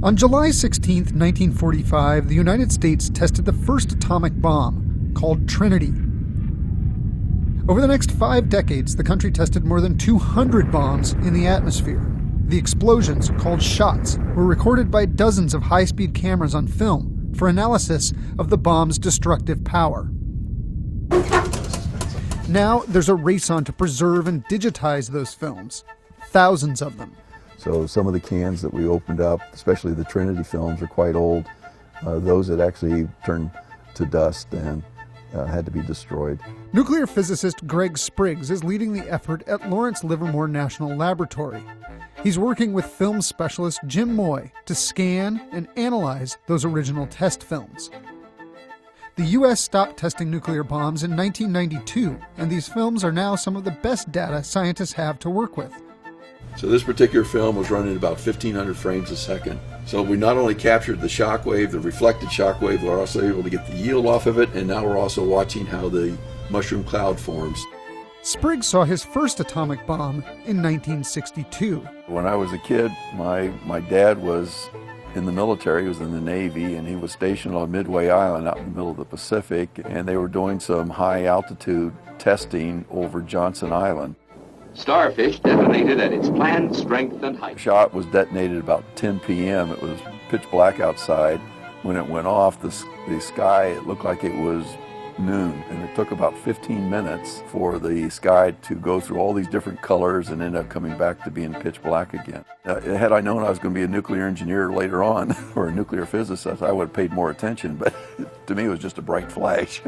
On July 16, 1945, the United States tested the first atomic bomb, called Trinity. Over the next 5 decades, the country tested more than 200 bombs in the atmosphere. The explosions, called shots, were recorded by dozens of high-speed cameras on film for analysis of the bomb's destructive power. Now, there's a race on to preserve and digitize those films. Thousands of them. So some of the cans that we opened up, especially the Trinity films, are quite old. Those that actually turned to dust and had to be destroyed. Nuclear physicist Greg Spriggs is leading the effort at Lawrence Livermore National Laboratory. He's working with film specialist Jim Moy to scan and analyze those original test films. The U.S. stopped testing nuclear bombs in 1992, and these films are now some of the best data scientists have to work with. So this particular film was running about 1,500 frames a second. So we not only captured the shock wave, the reflected shock wave, we're also able to get the yield off of it, and now we're also watching how the mushroom cloud forms. Spriggs saw his first atomic bomb in 1962. When I was a kid, my dad was in the military, he was in the Navy, and he was stationed on Midway Island out in the middle of the Pacific, and they were doing some high altitude testing over Johnson Island. Starfish detonated at its planned strength and height. The shot was detonated about 10 p.m. It was pitch black outside. When it went off, the sky, it looked like it was noon, and it took about 15 minutes for the sky to go through all these different colors and end up coming back to being pitch black again. Had I known I was going to be a nuclear engineer later on, or a nuclear physicist, I would have paid more attention, but to me it was just a bright flash.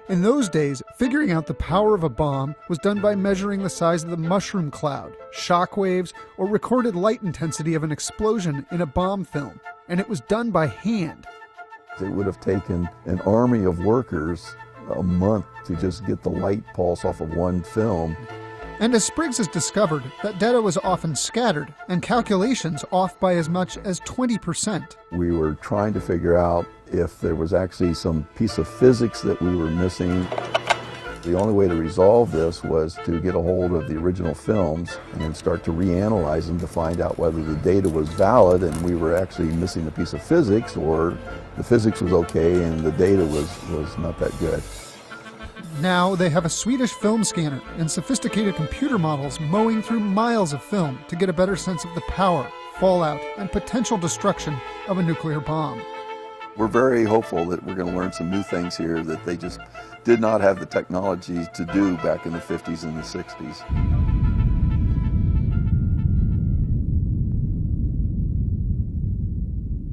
In those days, figuring out the power of a bomb was done by measuring the size of the mushroom cloud, shock waves, or recorded light intensity of an explosion in a bomb film, and it was done by hand. It would have taken an army of workers a month to just get the light pulse off of one film. And as Spriggs has discovered, that data was often scattered, and calculations off by as much as 20%. We were trying to figure out if there was actually some piece of physics that we were missing. The only way to resolve this was to get a hold of the original films and start to reanalyze them to find out whether the data was valid and we were actually missing a piece of physics, or the physics was okay and the data was not that good. Now they have a Swedish film scanner and sophisticated computer models mowing through miles of film to get a better sense of the power, fallout, and potential destruction of a nuclear bomb. We're very hopeful that we're going to learn some new things here that they just did not have the technology to do back in the 50s and the 60s.